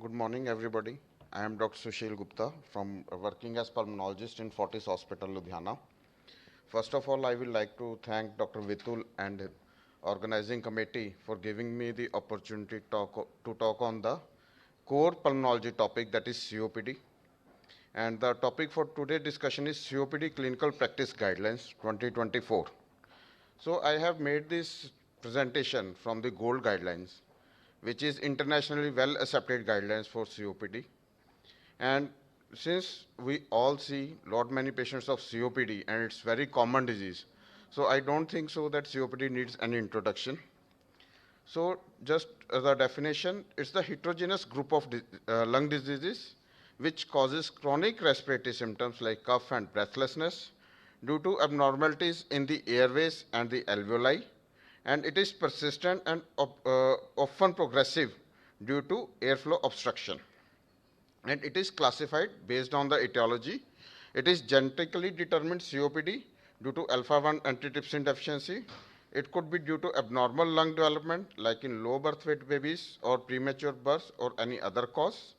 Good morning, everybody. I am Dr. Sushil Gupta from working as pulmonologist in Fortis Hospital, Ludhiana. First of all, I would like to thank Dr. Vitull and organizing committee for giving me the opportunity to talk on the core pulmonology topic, that is COPD. And the topic for today's discussion is COPD Clinical Practice Guidelines 2024. So I have made this presentation from the GOLD guidelines, which is internationally well accepted guidelines for COPD. And since we all see lot many patients of COPD and it's very common disease, so I don't think so that COPD needs any introduction. So just as a definition, it's the heterogeneous group of lung diseases which causes chronic respiratory symptoms like cough and breathlessness due to abnormalities in the airways and the alveoli, and it is persistent and often progressive due to airflow obstruction. And it is classified based on the etiology. It is genetically determined COPD due to alpha-1 antitrypsin deficiency. It could be due to abnormal lung development, like in low birth weight babies or premature births or any other cause.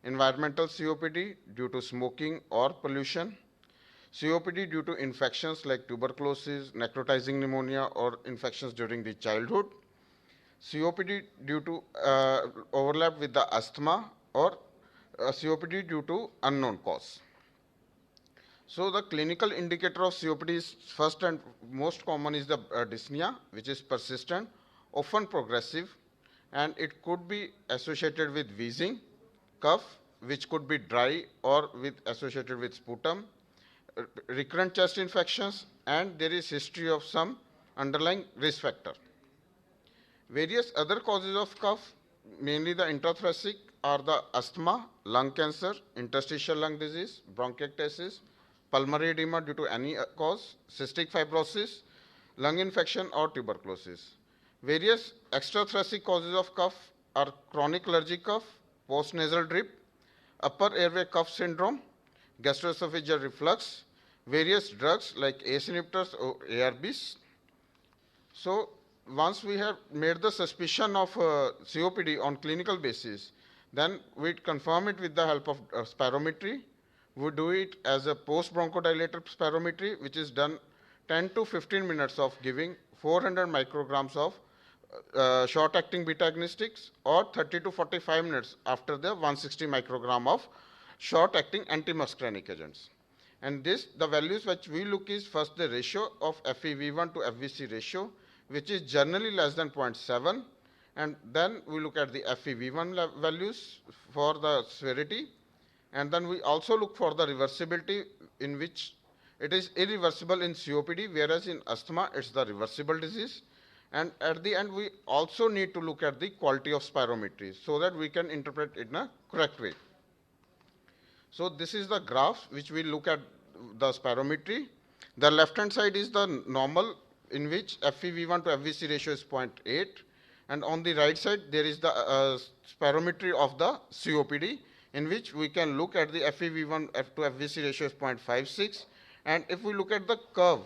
Environmental COPD due to smoking or pollution. COPD due to infections like tuberculosis, necrotizing pneumonia, or infections during the childhood. COPD due to overlap with the asthma, or COPD due to unknown cause. So the clinical indicator of COPD is first and most common is the dyspnea, which is persistent, often progressive, and it could be associated with wheezing, cough, which could be dry or associated with sputum, recurrent chest infections, and there is history of some underlying risk factor. Various other causes of cough, mainly the intrathoracic, are the asthma, lung cancer, interstitial lung disease, bronchiectasis, pulmonary edema due to any cause, cystic fibrosis, lung infection, or tuberculosis. Various extrathoracic causes of cough are chronic allergic cough, postnasal drip, upper airway cough syndrome, gastroesophageal reflux, various drugs like ACE inhibitors or ARBs. So once we have made the suspicion of COPD on clinical basis, then we confirm it with the help of spirometry. We do it as a post-bronchodilator spirometry, which is done 10 to 15 minutes of giving 400 micrograms of short-acting beta-agonistics, or 30 to 45 minutes after the 160 microgram of short-acting antimuscarinic agents. And this, the values which we look is first the ratio of FEV1 to FVC ratio, which is generally less than 0.7, and then we look at the FEV1 values for the severity, and then we also look for the reversibility, in which it is irreversible in COPD, whereas in asthma it's the reversible disease. And at the end, we also need to look at the quality of spirometry so that we can interpret it in a correct way. So this is the graph which we look at the spirometry. The left-hand side is the normal, in which FEV1 to FVC ratio is 0.8. And on the right side, there is the spirometry of the COPD, in which we can look at the FEV1 to FVC ratio is 0.56. And if we look at the curve,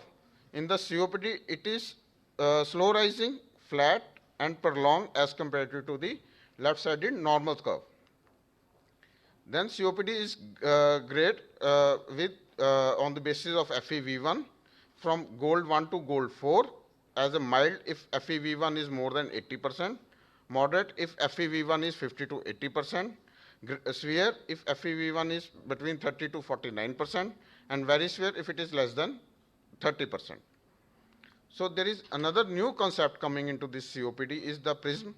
in the COPD, it is slow rising, flat, and prolonged as compared to the left-sided normal curve. Then COPD is grade on the basis of FEV1 from gold 1 to gold 4 as a mild if FEV1 is more than 80%, moderate if FEV1 is 50 to 80%, severe if FEV1 is between 30 to 49%, and very severe if it is less than 30%. So there is another new concept coming into this COPD is the PRISM.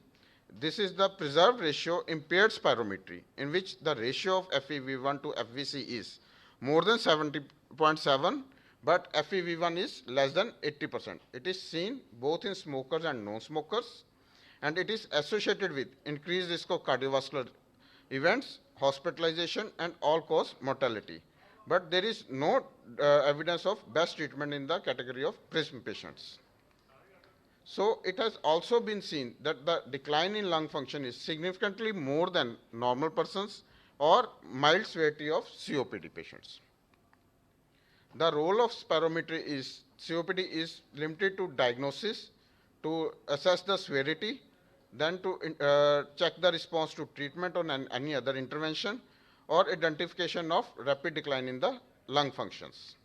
This is the preserved ratio impaired spirometry, in which the ratio of FEV1 to FVC is more than 70.7, but FEV1 is less than 80%. It is seen both in smokers and non-smokers, and it is associated with increased risk of cardiovascular events, hospitalization, and all-cause mortality. But there is no evidence of best treatment in the category of PRISM patients. So it has also been seen that the decline in lung function is significantly more than normal persons or mild severity of COPD patients. The role of spirometry is, COPD is limited to diagnosis, to assess the severity, then to check the response to treatment or any other intervention, or identification of rapid decline in the lung functions.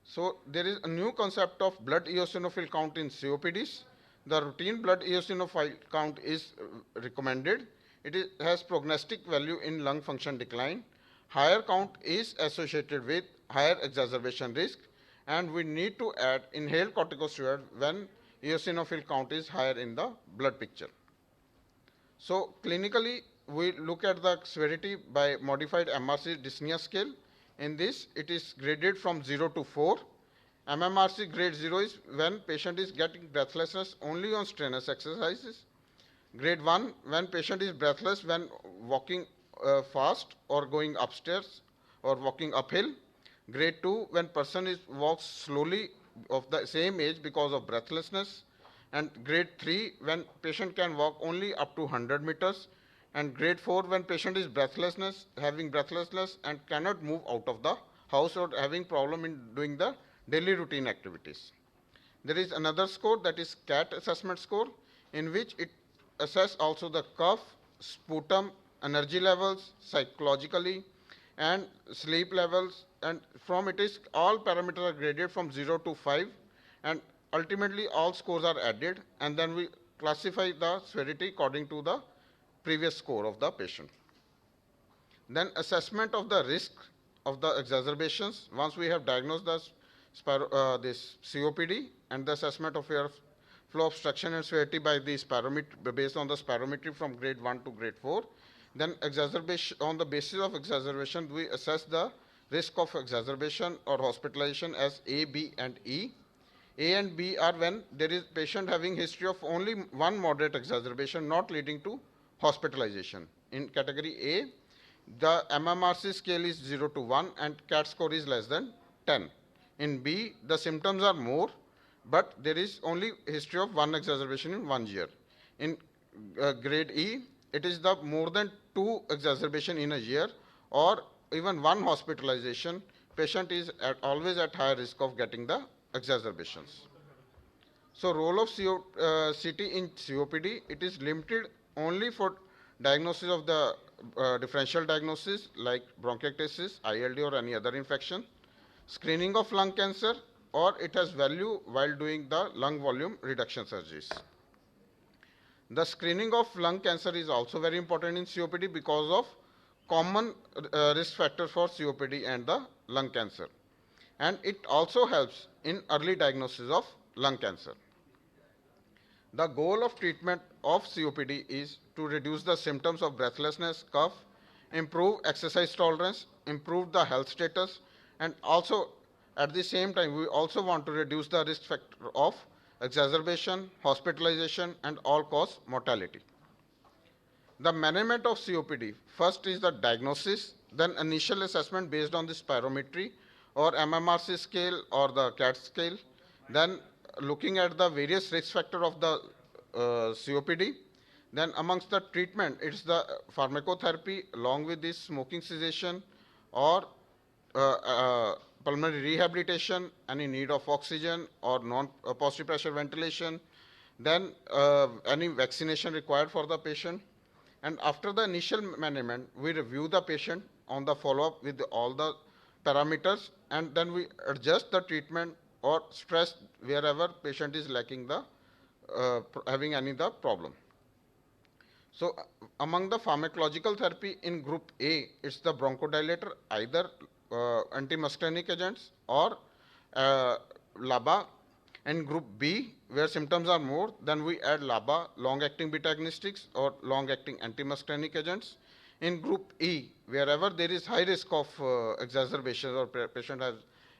So there is a new concept of blood eosinophil count in COPDs. The routine blood eosinophil count is recommended. Has prognostic value in lung function decline. Higher count is associated with higher exacerbation risk, and we need to add inhaled corticosteroid when eosinophil count is higher in the blood picture. So clinically, we look at the severity by modified MRC dyspnea scale. In this, it is graded from 0 to 4. MMRC grade 0 is when patient is getting breathlessness only on strenuous exercises. Grade 1, when patient is breathless when walking fast or going upstairs or walking uphill. Grade 2, when person walks slowly of the same age because of breathlessness. And grade 3, when patient can walk only up to 100 meters. And grade 4, when patient is having breathlessness and cannot move out of the house or having problem in doing the daily routine activities. There is another score, that is CAT assessment score, in which it assess also the cough, sputum, energy levels, psychologically, and sleep levels, and from it is all parameters are graded from 0 to 5, and ultimately all scores are added, and then we classify the severity according to the previous score of the patient. Then assessment of the risk of the exacerbations. Once we have diagnosed this COPD, and the assessment of air flow obstruction and severity by the spirometry, based on the spirometry from grade 1 to grade 4. Then exacerbation, on the basis of exacerbation, we assess the risk of exacerbation or hospitalization as A, B, and E. A and B are when there is patient having history of only one moderate exacerbation not leading to hospitalization. In category A, the MMRC scale is 0 to 1 and CAT score is less than 10. In B, the symptoms are more, but there is only history of one exacerbation in 1 year. In grade E, it is the more than 2 exacerbation in a year, or even 1 hospitalization. Patient is always at higher risk of getting the exacerbations. So role of CT in COPD, it is limited only for diagnosis of the differential diagnosis like bronchiectasis, ILD, or any other infection, screening of lung cancer, or it has value while doing the lung volume reduction surgeries. The screening of lung cancer is also very important in COPD because of common risk factors for COPD and the lung cancer. And it also helps in early diagnosis of lung cancer. The goal of treatment of COPD is to reduce the symptoms of breathlessness, cough, improve exercise tolerance, improve the health status, and also at the same time we also want to reduce the risk factor of exacerbation, hospitalization, and all-cause mortality. The management of COPD, first is the diagnosis, then initial assessment based on the spirometry or MMRC scale or the CAT scale, then looking at the various risk factors of the COPD. Then amongst the treatment, it's the pharmacotherapy along with this smoking cessation or pulmonary rehabilitation, any need of oxygen or non-positive pressure ventilation, then any vaccination required for the patient. And after the initial management, we review the patient on the follow-up with all the parameters, and then we adjust the treatment or stress wherever patient is lacking the having any the problem. So among the pharmacological therapy in group A, it's the bronchodilator, either antimuscarinic agents or LABA. And group B, where symptoms are more, then we add LABA, long-acting beta-agonistics or long-acting antimuscarinic agents. In group E, wherever there is high risk of exacerbation or patient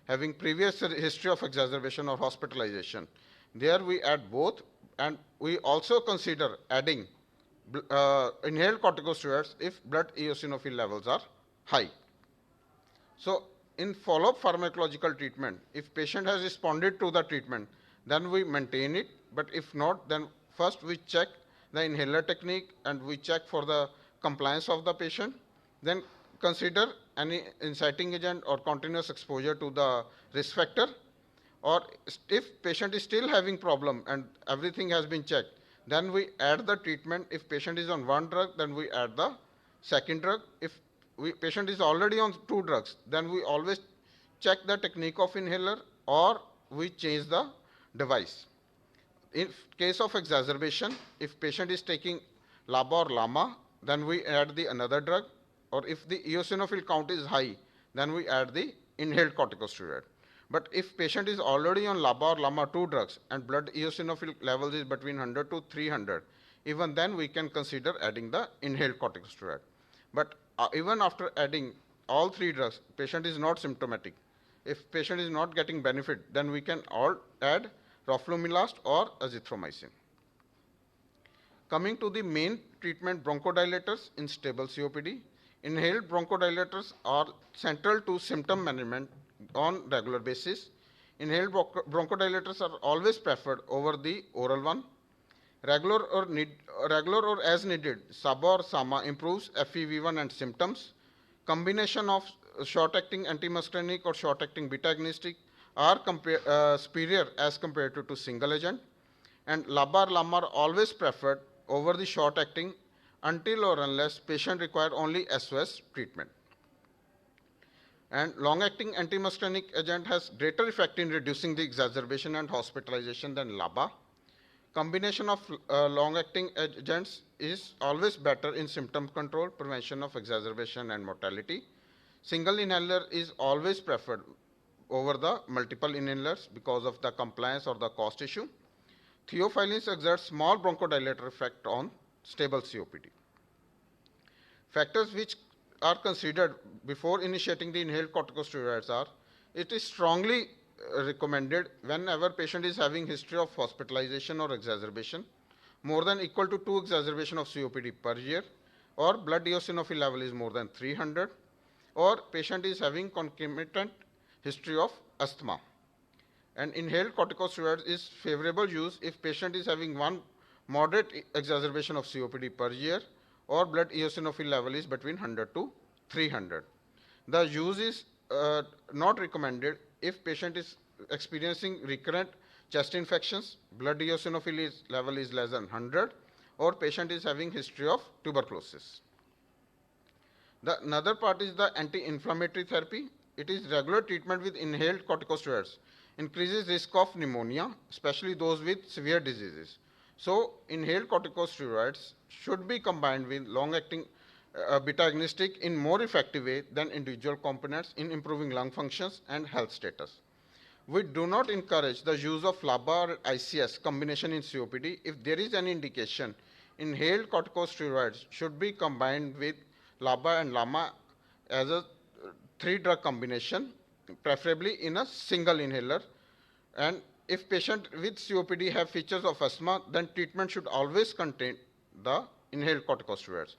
having previous history of exacerbation or hospitalization, there we add both, and we also consider adding inhaled corticosteroids if blood eosinophil levels are high. So in follow-up pharmacological treatment, if patient has responded to the treatment, then we maintain it, but if not, then first we check the inhaler technique and we check for the compliance of the patient, then consider any inciting agent or continuous exposure to the risk factor, or if patient is still having problem and everything has been checked, Then we add the treatment. If patient is on one drug, then we add the second drug. If patient is already on two drugs, then we always check the technique of inhaler or we change the device. In case of exacerbation, if patient is taking LABA or LAMA, then we add the another drug, or if the eosinophil count is high, then we add the inhaled corticosteroid. But if patient is already on LABA or LAMA 2 drugs and blood eosinophil levels is between 100 to 300, even then we can consider adding the inhaled corticosteroid. But even after adding all 3 drugs, patient is not symptomatic. If patient is not getting benefit, then we can all add roflumilast or azithromycin. Coming to the main treatment, bronchodilators in stable COPD. Inhaled bronchodilators are central to symptom management on regular basis. Inhaled bronchodilators are always preferred over the oral one. Regular or as needed, SABA or SAMA improves FEV1 and symptoms. Combination of short-acting antimuscarinic or short-acting beta-agonistic are superior as compared to single agent. And LABA or LAMA are always preferred over the short-acting until or unless patient require only SOS treatment. And long-acting antimuscarinic agent has greater effect in reducing the exacerbation and hospitalization than LABA. Combination of long-acting agents is always better in symptom control, prevention of exacerbation and mortality. Single inhaler is always preferred over the multiple inhalers because of the compliance or the cost issue. Theophylline exerts small bronchodilator effect on stable COPD. Factors which are considered before initiating the inhaled corticosteroids are, it is strongly recommended whenever patient is having history of hospitalization or exacerbation, more than equal to 2 exacerbation of COPD per year, or blood eosinophil level is more than 300, or patient is having concomitant history of asthma. And inhaled corticosteroids is favorable use if patient is having one moderate exacerbation of COPD per year or blood eosinophil level is between 100 to 300. The use is not recommended if patient is experiencing recurrent chest infections, blood eosinophil level is less than 100, or patient is having history of tuberculosis. The another part is the anti-inflammatory therapy. It is regular treatment with inhaled corticosteroids increases risk of pneumonia, especially those with severe diseases. So, inhaled corticosteroids should be combined with long-acting beta-agonistic in more effective way than individual components in improving lung functions and health status. We do not encourage the use of LABA or ICS combination in COPD. If there is any indication, inhaled corticosteroids should be combined with LABA and LAMA as a 3-drug combination, preferably in a single inhaler. And if patient with COPD have features of asthma, then treatment should always contain the inhaled corticosteroids.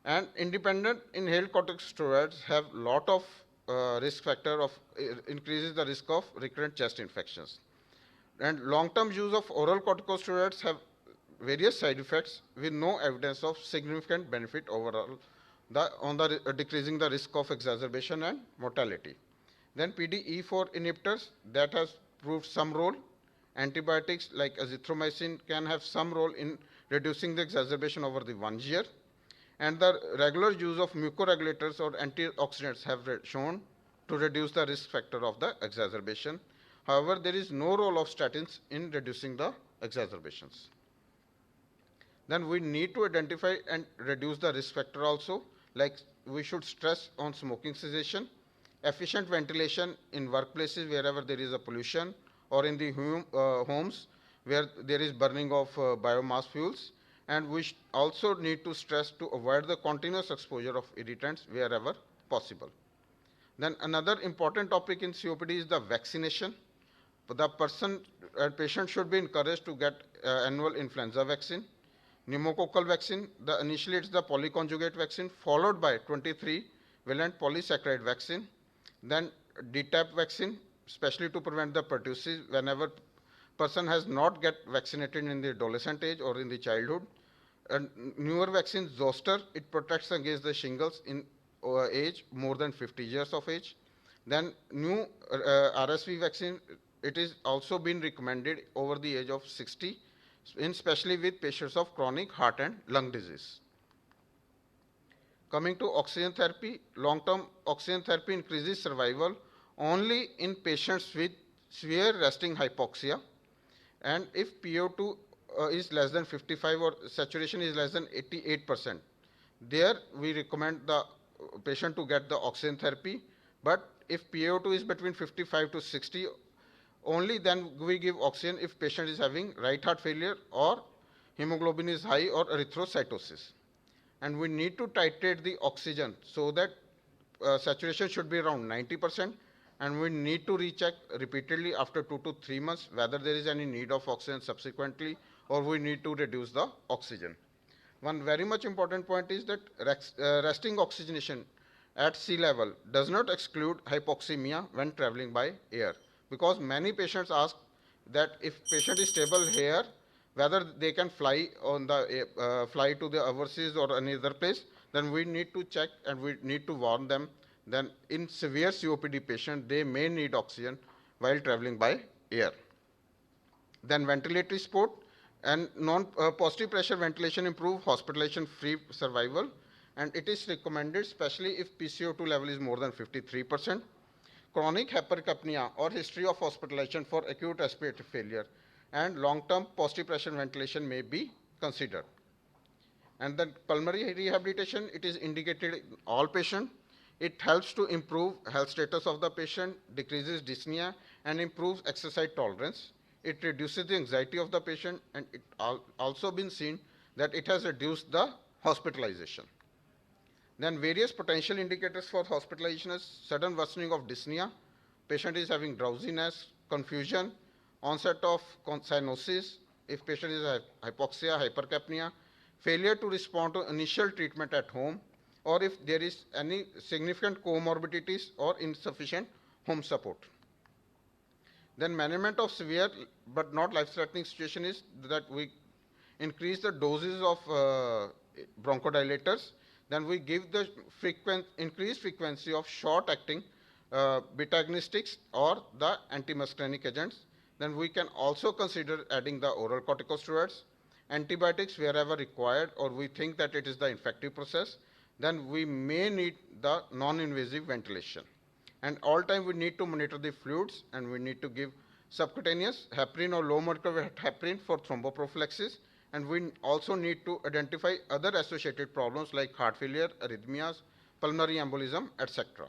And independent inhaled corticosteroids have lot of risk factor of increases the risk of recurrent chest infections. And long-term use of oral corticosteroids have various side effects with no evidence of significant benefit overall on decreasing the risk of exacerbation and mortality. Then PDE4 inhibitors that has proved some role. Antibiotics like azithromycin can have some role in reducing the exacerbation over the 1 year. And the regular use of mucoregulators or antioxidants have shown to reduce the risk factor of the exacerbation. However, there is no role of statins in reducing the exacerbations. Then we need to identify and reduce the risk factor also, like we should stress on smoking cessation, efficient ventilation in workplaces wherever there is a pollution, or in the homes where there is burning of biomass fuels. And we also need to stress to avoid the continuous exposure of irritants wherever possible. Then another important topic in COPD is the vaccination. The patient should be encouraged to get annual influenza vaccine. Pneumococcal vaccine, initially it's the polyconjugate vaccine followed by 23-valent polysaccharide vaccine. Then DTaP vaccine, especially to prevent the pertussis whenever person has not get vaccinated in the adolescent age or in the childhood. And newer vaccine zoster, it protects against the shingles in age more than 50 years of age. Then new RSV vaccine, it is also been recommended over the age of 60 especially with patients of chronic heart and lung disease. Coming to oxygen therapy, long-term oxygen therapy increases survival only in patients with severe resting hypoxia, and if PO2 is less than 55 or saturation is less than 88%, there we recommend the patient to get the oxygen therapy. But if PO2 is between 55 to 60, only then we give oxygen if patient is having right heart failure or hemoglobin is high or erythrocytosis. And we need to titrate the oxygen so that saturation should be around 90%, and we need to recheck repeatedly after 2 to 3 months whether there is any need of oxygen subsequently or we need to reduce the oxygen. One very much important point is that resting oxygenation at sea level does not exclude hypoxemia when traveling by air, because many patients ask that if patient is stable here, whether they can fly on the fly to the overseas or any other place, then we need to check and we need to warn them. Then in severe COPD patient, they may need oxygen while traveling by air. Then ventilatory support and non-positive pressure ventilation improve hospitalization-free survival, and it is recommended especially if PCO2 level is more than 53%. Chronic hypercapnia or history of hospitalization for acute respiratory failure and long-term positive pressure ventilation may be considered. And then pulmonary rehabilitation, it is indicated in all patients. It helps to improve health status of the patient, decreases dyspnea, and improves exercise tolerance. It reduces the anxiety of the patient, and it also been seen that it has reduced the hospitalization. Then various potential indicators for hospitalization is sudden worsening of dyspnea, patient is having drowsiness, confusion, onset of cyanosis, if patient is hypoxia, hypercapnia, failure to respond to initial treatment at home, or if there is any significant comorbidities or insufficient home support. Then management of severe but not life-threatening situation is that we increase the doses of bronchodilators. Then we give the increased frequency of short-acting beta-agonistics or the antimuscarinic agents. Then we can also consider adding the oral corticosteroids, antibiotics wherever required, or we think that it is the infective process. Then we may need the non-invasive ventilation. And all time we need to monitor the fluids, and we need to give subcutaneous heparin or low molecular heparin for thromboprophylaxis. And we also need to identify other associated problems like heart failure, arrhythmias, pulmonary embolism, etc.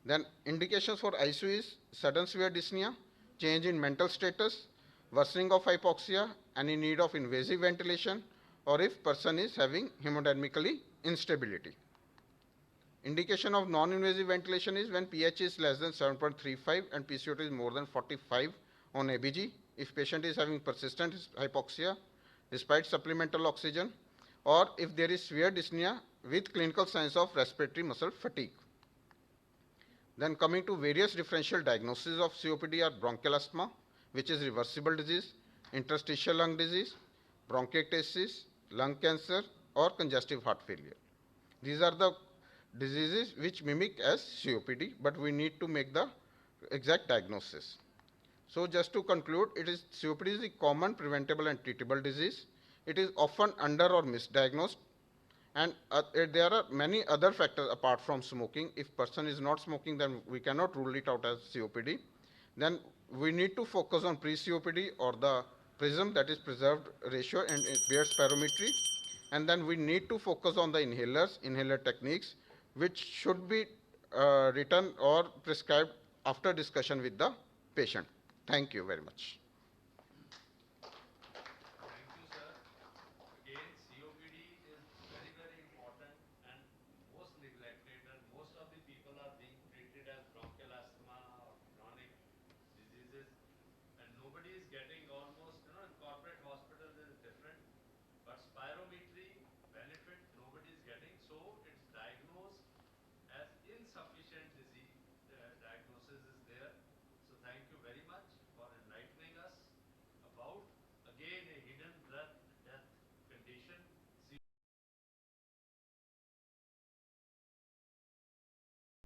Then indications for ICU is sudden severe dyspnea, change in mental status, worsening of hypoxia, any need of invasive ventilation, or if person is having hemodynamically instability. Indication of non-invasive ventilation is when pH is less than 7.35 and PCO2 is more than 45 on ABG, if patient is having persistent hypoxia despite supplemental oxygen, or if there is severe dyspnea with clinical signs of respiratory muscle fatigue. Then coming to various differential diagnoses of COPD are bronchial asthma, which is reversible disease, interstitial lung disease, bronchiectasis, lung cancer, or congestive heart failure. These are the diseases which mimic as COPD, but we need to make the exact diagnosis. So just to conclude, COPD is a common preventable and treatable disease. It is often under or misdiagnosed, and there are many other factors apart from smoking. If person is not smoking, then we cannot rule it out as COPD. Then we need to focus on pre-COPD or the PRISM, that is preserved ratio and impaired spirometry. And then we need to focus on the inhaler techniques, which should be written or prescribed after discussion with the patient. Thank you very much.